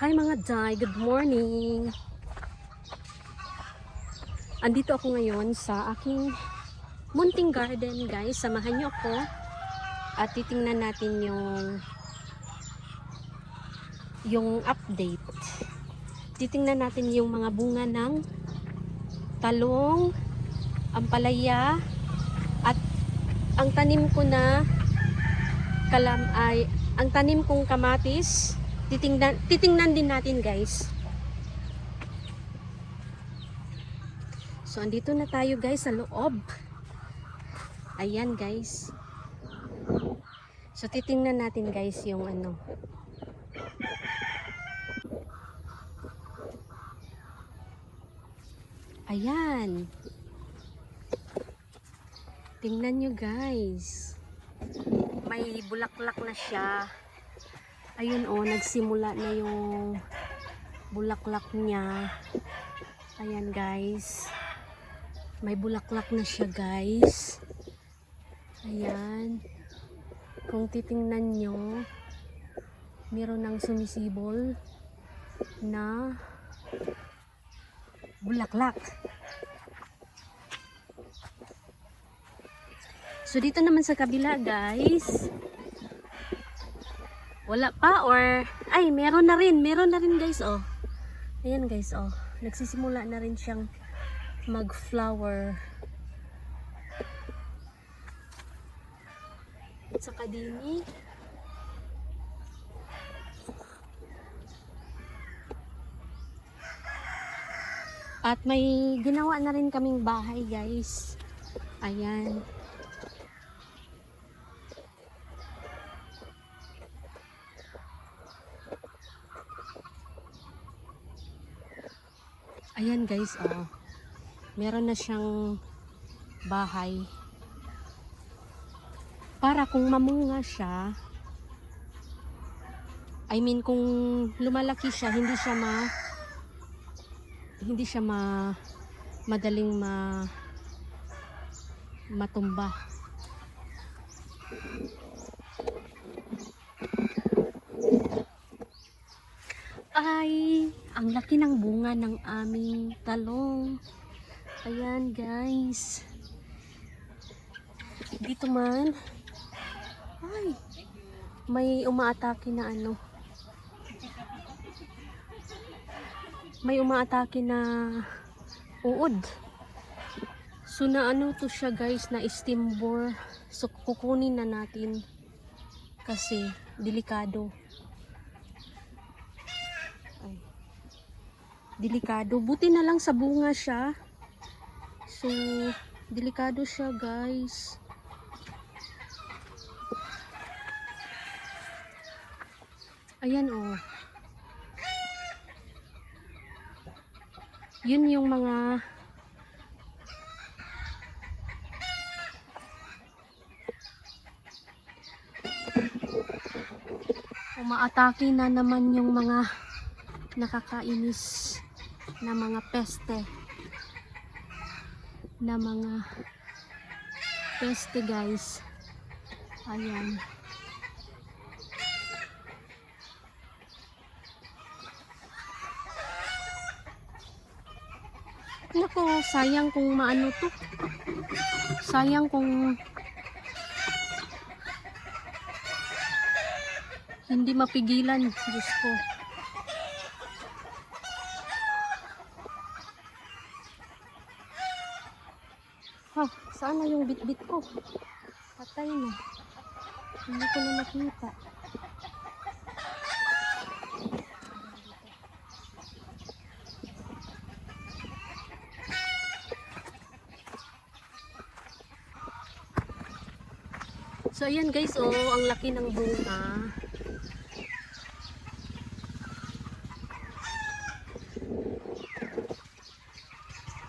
Hi mga Day, good morning! Andito ako ngayon sa aking munting garden guys. Samahan niyo ako at titingnan natin yung update. Titingnan natin yung mga bunga ng talong, ampalaya at ang tanim ko na ang tanim kong kamatis. Titingnan din natin guys. So andito na tayo guys sa loob. Ayan guys. So titingnan natin guys yung Ayan. Tingnan nyo guys. May bulaklak na siya. Ayun oh, nagsimula na yung bulaklak niya. Ayan guys. May bulaklak na siya guys. Ayan. Kung titingnan nyo, meron ng sumisibol na bulaklak. So dito naman sa kabila guys, wala pa or ay meron na rin guys oh. Ayan guys oh, nagsisimula na rin siyang mag-flower. At saka dini at may ginawa na rin kaming bahay guys. Ayan. Ayan guys, oh. Meron na siyang bahay. Para kung mamunga siya, I mean kung lumalaki siya, hindi siya madaling matumba. Ay, ang laki ng bunga ng aming talong. Ayan guys. Dito man, ay, may umaatake na may umaatake na uod. So na to siya guys, na steam bore. So kukunin na natin kasi delikado. Ay, delikado. Buti na lang sa bunga siya. So delikado siya guys. Ayan oh. Yun yung mga umaatake na naman yung mga nakakainis na mga peste. Guys. Ayan. Nako, sayang kung maano to. Sayang kung hindi mapigilan. Diyos ko. Oh, saan na yung bit-bit ko? Patay na. Hindi ko na nakita. So ayan guys, oh, ang laki ng bunga.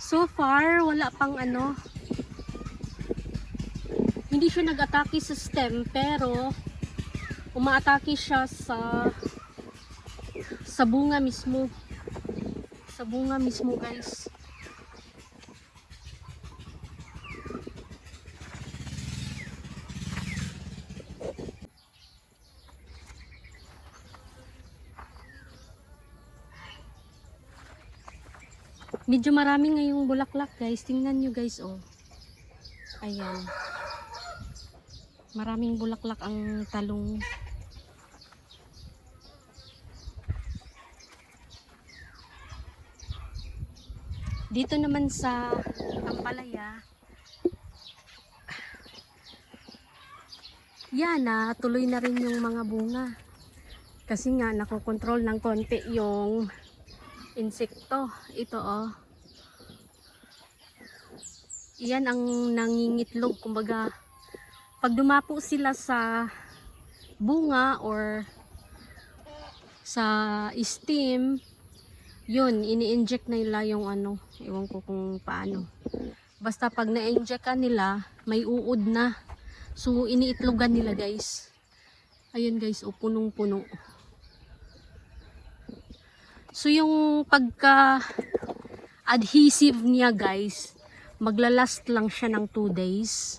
So far, wala pang hindi siya nag-atake sa stem, pero umaatake siya sa bunga mismo. Sa bunga mismo guys. Medyo marami ngayong bulaklak guys. Tingnan nyo guys oh. Ayan. Maraming bulaklak ang talong. Dito naman sa Ampalaya, yan na, tuloy na rin yung mga bunga. Kasi nga, nakokontrol ng konti yung insekto. Ito oh. Yan ang nangingitlog. Kumbaga, pag dumapo sila sa bunga or sa stem, yun, ini-inject na nila yung ano, ewan ko kung paano. Basta pag na-inject ka nila, may uod na. So, iniitlogan nila guys. Ayun guys, o punong-puno. So, yung pagka-adhesive niya guys, maglalast lang siya ng 2 days.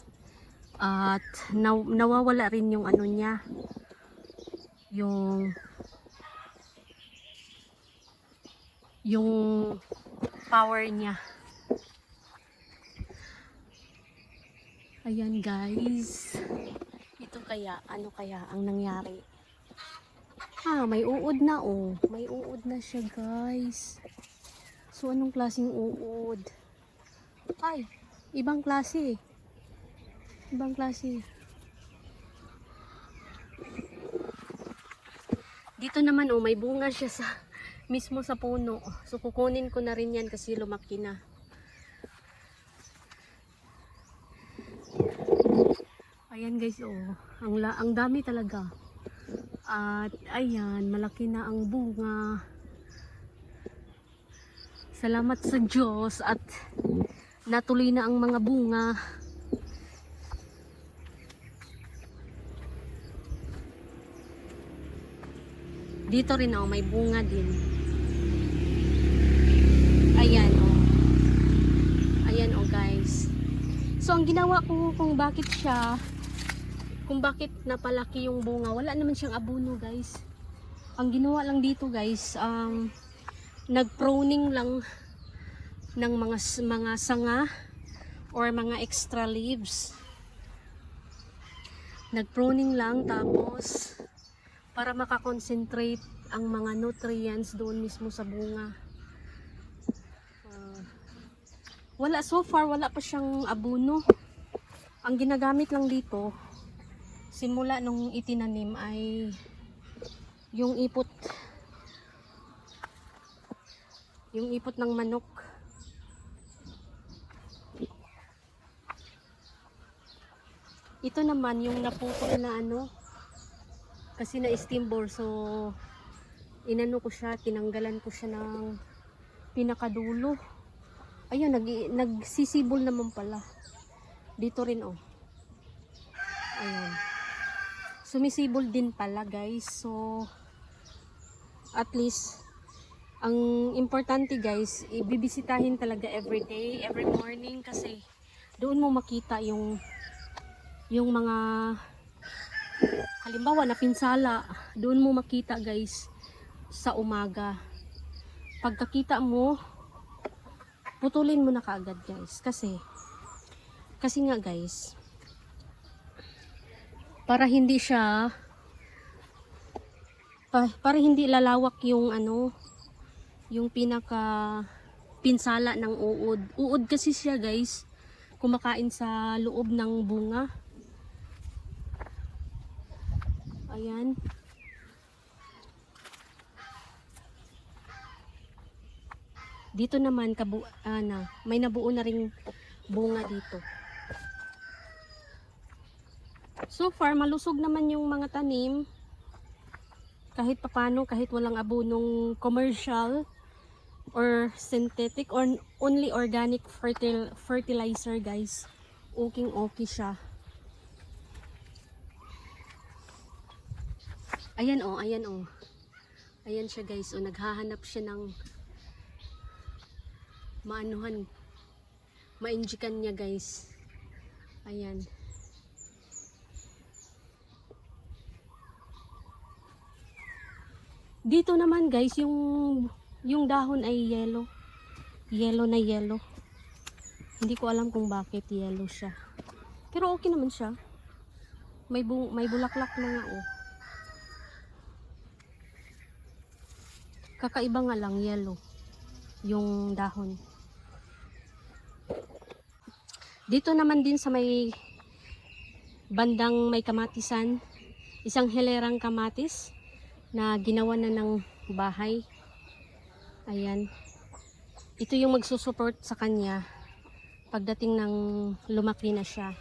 At nawawala rin yung ano niya. Yung power niya. Ayan guys. Ito kaya, ano kaya ang nangyari? May uod na oh. May uod na siya guys. So anong klaseng uod? Ay, ibang klase. Ibang klase. Dito naman oh, may bunga siya sa mismo sa puno. So kukunin ko na rin yan kasi lumaki na. Ayan guys oh, ang dami talaga. At ayan, malaki na ang bunga. Salamat sa Diyos at natuloy na ang mga bunga. Dito rin oh, may bunga din. Ayan oh. Ayan oh guys. So ang ginawa ko kung bakit napalaki yung bunga, wala naman siyang abono guys. Ang ginawa lang dito guys, nag-pruning lang ng mga sanga or mga extra leaves. Nag-pruning lang tapos para makakonsentrate ang mga nutrients doon mismo sa bunga. So far wala pa siyang abono. Ang ginagamit lang dito simula nung itinanim ay yung ipot ng manok. Ito naman yung naputol na ano, kasi na steam bore, so inano ko siya, tinanggalan ko siya ng pinakadulo. Ayun, nagsisibol naman pala dito rin oh. Ayan, sumisibol din pala guys. So at least ang importante guys, ibibisitahin talaga every day, every morning, kasi doon mo makita yung mga halimbawa na pinsala, doon mo makita guys sa umaga. Pagkakita mo, putulin mo na kaagad guys, kasi nga guys, para hindi lalawak yung ano, yung pinaka pinsala ng uod. Uod kasi siya guys, kumakain sa loob ng bunga. Ayan. Dito naman may nabuo na ring bunga dito. So far malusog naman yung mga tanim. Kahit papano, kahit walang abonong commercial or synthetic or only organic fertilizer guys, okay siya. Ayan oh, ayan oh. Ayan siya guys, oh, naghahanap siya ng mainjikan niya guys. Ayan. Dito naman guys, yung dahon ay yellow. Yellow na yellow. Hindi ko alam kung bakit yellow siya. Pero okay naman siya. May bulaklak na nga oh. Kakaiba nga lang yellow yung dahon. Dito naman din sa may bandang may kamatisan, isang hilerang kamatis na ginawa na ng bahay. Ayan. Ito yung magsusupport sa kanya pagdating ng lumaki na siya.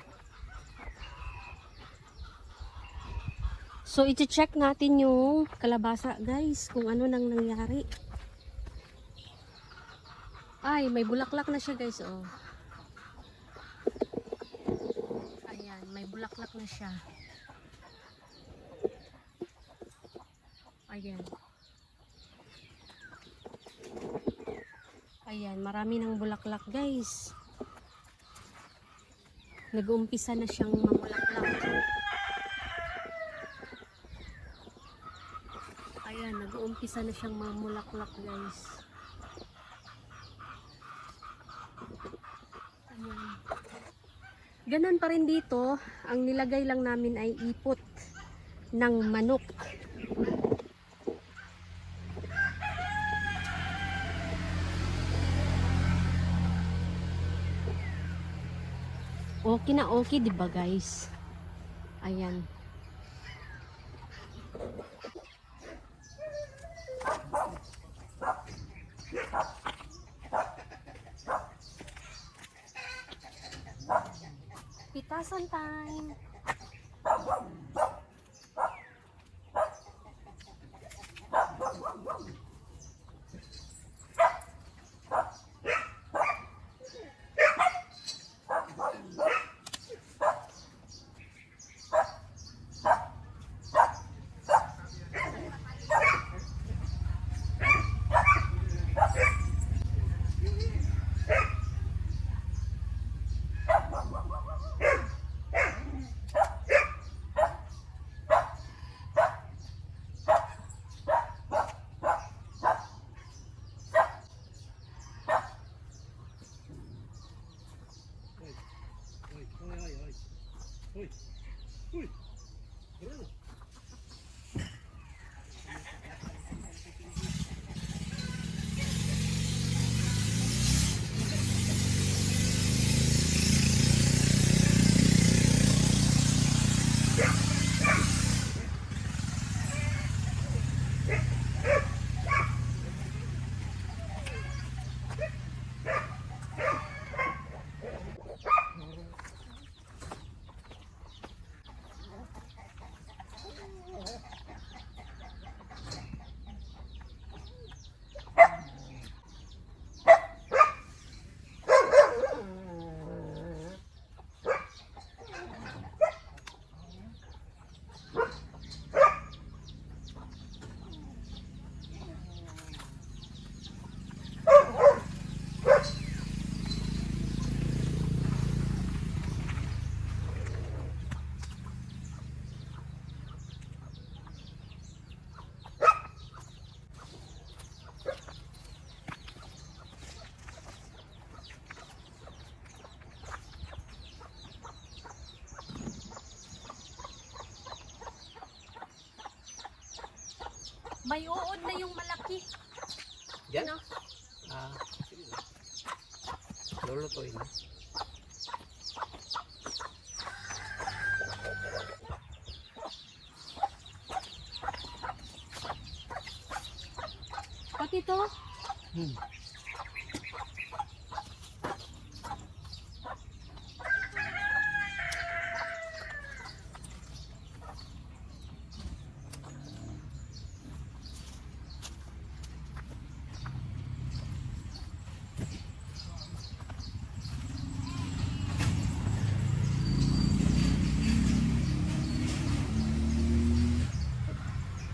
So, iti-check natin yung kalabasa, guys, kung ano nang nangyari. Ay, may bulaklak na siya, guys, oh. Ayan, may bulaklak na siya. Ayan. Ayan, marami ng bulaklak, guys. Nag-uumpisa na siyang mamulaklak. Ayan, nag-uumpisa na siyang mamulaklak, guys. Ayan. Ganon pa rin dito, ang nilagay lang namin ay ipot ng manok. Okay na okay, 'di ba, guys? Ayan. Pitasan time. May uod na yung malaki. Yan? Ano? Sige na. Lulutuin na. Pati to?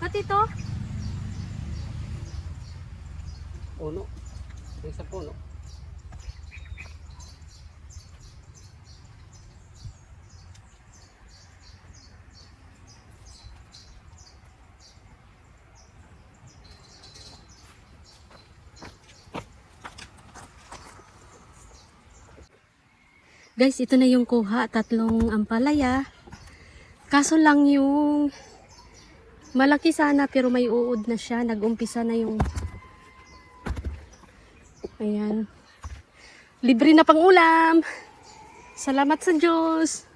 Pati to? Puno. Yung sa puno. Guys, ito na yung kuha. 3 ampalaya. Kaso lang yung malaki sana pero may uod na siya. Nag-umpisa na yung... Ayan. Libre na pang ulam. Salamat sa Diyos.